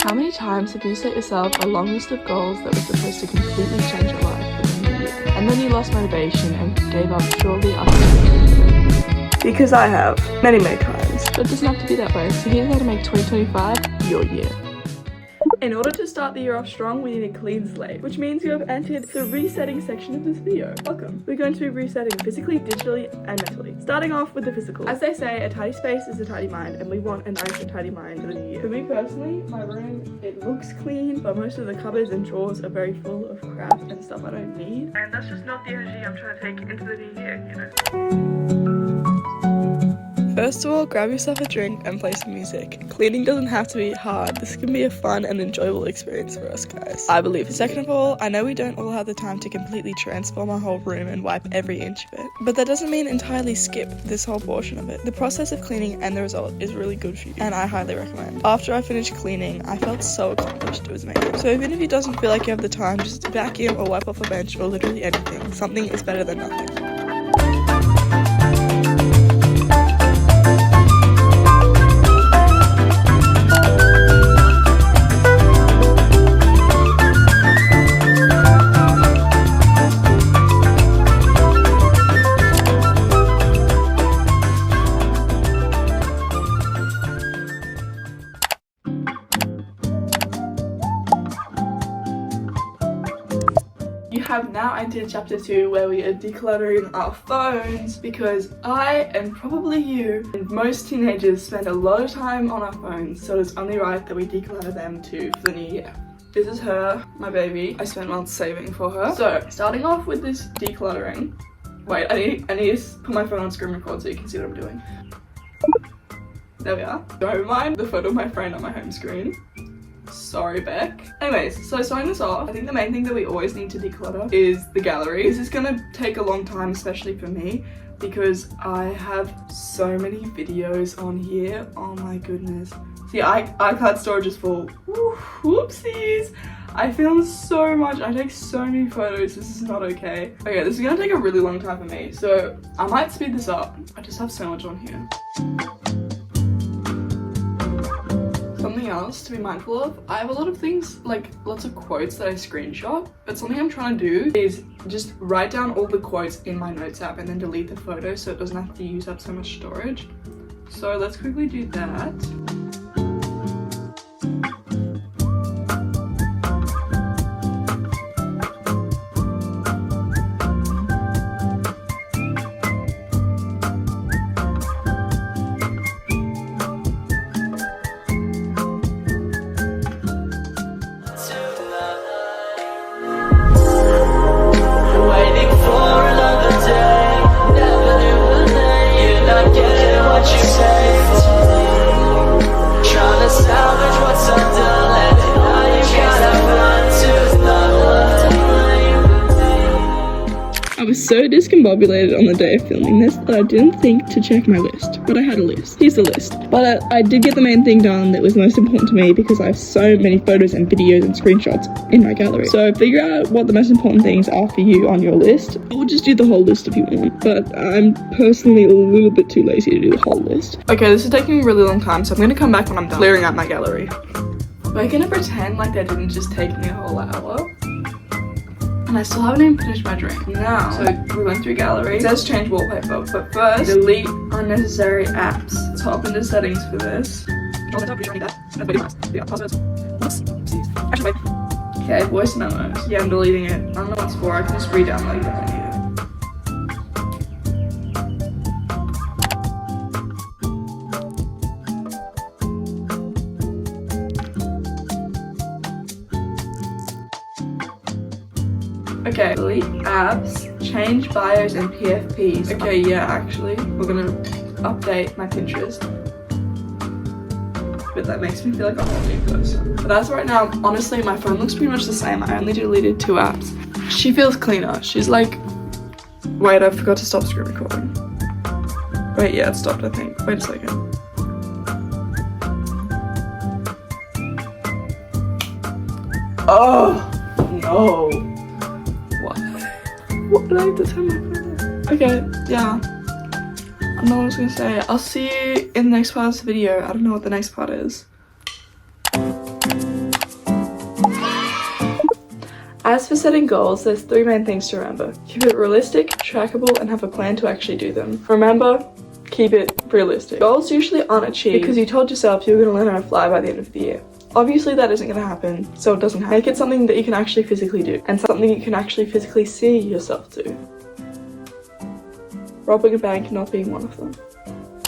How many times have you set yourself a long list of goals that were supposed to completely change your life within a year, and then you lost motivation and gave up shortly after? Because I have, many times. But it doesn't have to be that way, so here's how to make 2025 your year. In order to start the year off strong, we need a clean slate, which means you have entered the resetting section of this video. Welcome. We're going to be resetting physically, digitally, and mentally. Starting off with the physical. As they say, a tidy space is a tidy mind, and we want a nice and tidy mind for the new year. For me personally, my room, it looks clean, but most of the cupboards and drawers are very full of crap and stuff I don't need. And that's just not the energy I'm trying to take into the new year, you know? First of all, grab yourself a drink and play some music. Cleaning doesn't have to be hard. This can be a fun and enjoyable experience for us guys, I believe. Second of all, I know we don't all have the time to completely transform our whole room and wipe every inch of it, but that doesn't mean entirely skip this whole portion of it. The process of cleaning and the result is really good for you, and I highly recommend. After I finished cleaning, I felt so accomplished. It was amazing. So even if you doesn't feel like you have the time, just vacuum or wipe off a bench or literally anything. Something is better than nothing. You have now entered chapter 2 where we are decluttering our phones, because I, and probably you, and most teenagers spend a lot of time on our phones, so it's only right that we declutter them too for the new year. This is her, my baby. I spent months saving for her. So, starting off with this decluttering. Wait, I need to put my phone on screen record so you can see what I'm doing. There we are. Don't mind the photo of my friend on my home screen. Sorry, Beck. Anyways, so starting this off, I think the main thing that we always need to declutter is the gallery. This is gonna take a long time, especially for me, because I have so many videos on here. Oh my goodness. See, iCloud storage is full. Whoopsies. I film so much. I take so many photos. This is not okay. Okay, this is gonna take a really long time for me, so I might speed this up. I just have so much on here. Something else to be mindful of, I have a lot of things, like lots of quotes that I screenshot, but something I'm trying to do is just write down all the quotes in my notes app and then delete the photo so it doesn't have to use up so much storage. So let's quickly do that. I was so discombobulated on the day of filming this that I didn't think to check my list, but I had a list. Here's the list. But I did get the main thing done that was most important to me, because I have so many photos and videos and screenshots in my gallery. So figure out what the most important things are for you on your list. I would just do the whole list if you want, but I'm personally a little bit too lazy to do the whole list. Okay, this is taking a really long time, so I'm gonna come back when I'm done clearing out my gallery. We're gonna pretend like that didn't just take me a whole hour. And I still haven't even finished my drink. Now, so we went through gallery. It says change wallpaper, but first, delete unnecessary apps. Let's hop into settings for this. Okay, voice memos. Yeah, I'm deleting it. I don't know what it's for. I can just re-download it if I need it. Okay, delete apps, change bios and PFPs. Okay, yeah, actually, we're gonna update my Pinterest. But that makes me feel like a whole new person. But as of right now, honestly, my phone looks pretty much the same. I only deleted 2 apps. She feels cleaner. She's like, wait, I forgot to stop screen recording. Wait, yeah, it stopped, I think. Wait a second. Oh, no. What did I have to turn my phone on? Okay, yeah. I don't know what I was gonna say. I'll see you in the next part of this video. I don't know what the next part is. As for setting goals, there's 3 main things to remember. Keep it realistic, trackable, and have a plan to actually do them. Remember, keep it realistic. Goals usually aren't achieved because you told yourself you were going to learn how to fly by the end of the year. Obviously that isn't going to happen, so it doesn't happen. Make it something that you can actually physically do, and something you can actually physically see yourself do. Robbing a bank not being one of them.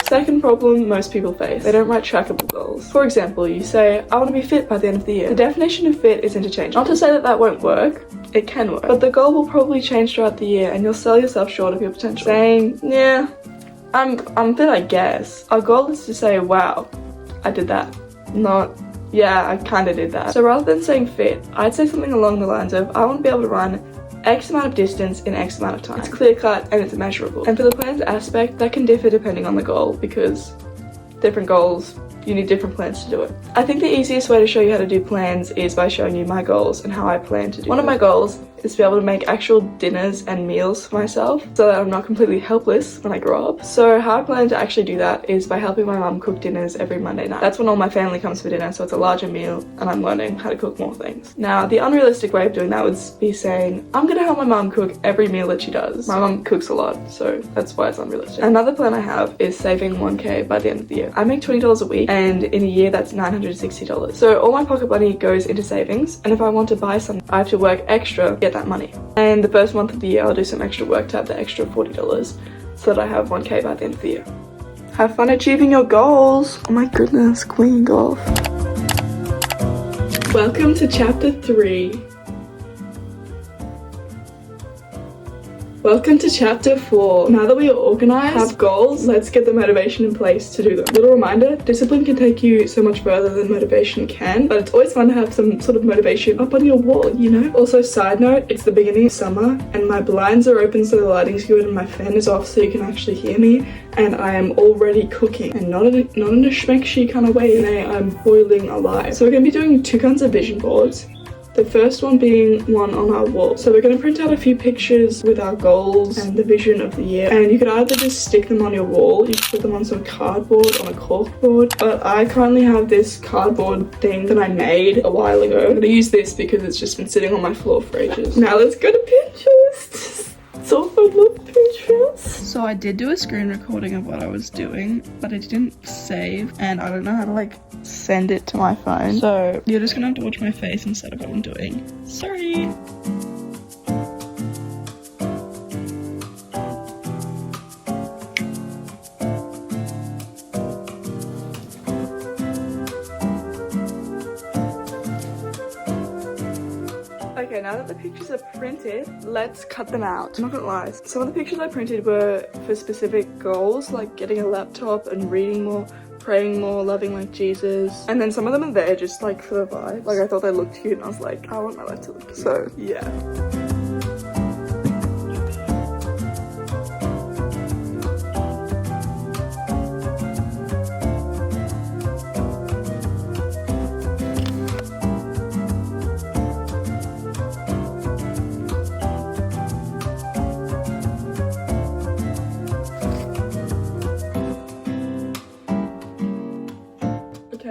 Second problem most people face, they don't write trackable goals. For example, you say, I want to be fit by the end of the year. The definition of fit is interchangeable. Not to say that that won't work, it can work, but the goal will probably change throughout the year and you'll sell yourself short of your potential. Saying, yeah, I'm fit, I guess. Our goal is to say, wow, I did that. Not, yeah, I kinda did that. So rather than saying fit, I'd say something along the lines of, I want to be able to run X amount of distance in X amount of time. It's clear cut and it's measurable. And for the plans aspect, that can differ depending on the goal, because different goals, you need different plans to do it. I think the easiest way to show you how to do plans is by showing you my goals and how I plan to do One of my goals is to be able to make actual dinners and meals for myself so that I'm not completely helpless when I grow up. So how I plan to actually do that is by helping my mum cook dinners every Monday night. That's when all my family comes for dinner, so it's a larger meal and I'm learning how to cook more things. Now, the unrealistic way of doing that would be saying, I'm gonna help my mum cook every meal that she does. My mum cooks a lot, so that's why it's unrealistic. Another plan I have is saving 1K by the end of the year. I make $20 a week, and in a year that's $960. So all my pocket money goes into savings, and if I want to buy something, I have to work extra to get that money. And the first month of the year I'll do some extra work to have the extra $40 so that I have 1K by the end of the year. Have fun achieving your goals. Oh my goodness, queen golf. Welcome to chapter 3. Welcome to chapter 4. Now that we are organized, have goals, let's get the motivation in place to do them. Little reminder, discipline can take you so much further than motivation can, but it's always fun to have some sort of motivation up on your wall, you know? Also, side note, it's the beginning of summer and my blinds are open so the lighting's good and my fan is off so you can actually hear me, and I am already cooking, and not in a shmexy kind of way. Today I'm boiling alive. So we're going to be doing 2 kinds of vision boards. The first one being one on our wall. So we're going to print out a few pictures with our goals and the vision of the year. And you could either just stick them on your wall, you could put them on some cardboard, on a corkboard. But I currently have this cardboard thing that I made a while ago. I'm going to use this because it's just been sitting on my floor for ages. Now let's go to Pinterest. So I love Pinterest. So I did do a screen recording of what I was doing, but it didn't save, and I don't know how to like send it to my phone. So you're just gonna have to watch my face instead of what I'm doing. Sorry. Okay, now that the pictures are printed, let's cut them out. I'm not gonna lie, some of the pictures I printed were for specific goals, like getting a laptop and reading more, praying more, loving like Jesus. And then some of them are there just like for the vibe. Like I thought they looked cute and I was like, I want my life to look cute. So yeah.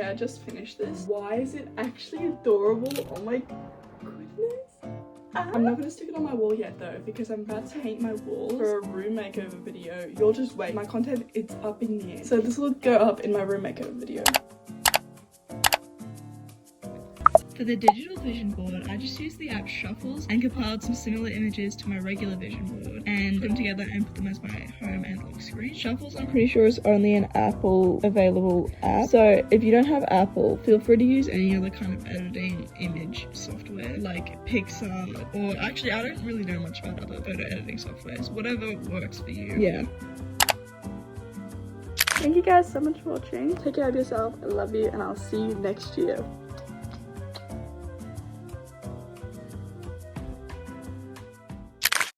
I just finished this. Why is it actually adorable? Oh my goodness. I'm not gonna stick it on my wall yet though, because I'm about to paint my walls for a room makeover video. You'll just wait. My content is up in the air. So this will go up in my room makeover video. For the digital vision board, I just used the app Shuffles and compiled some similar images to my regular vision board and put them together and put them as my home and lock screen. Shuffles, I'm pretty sure, is only an Apple available app. So if you don't have Apple, feel free to use any other kind of editing image software like Pixar, or actually I don't really know much about other photo editing softwares. Whatever works for you. Yeah. Thank you guys so much for watching. Take care of yourself. I love you and I'll see you next year.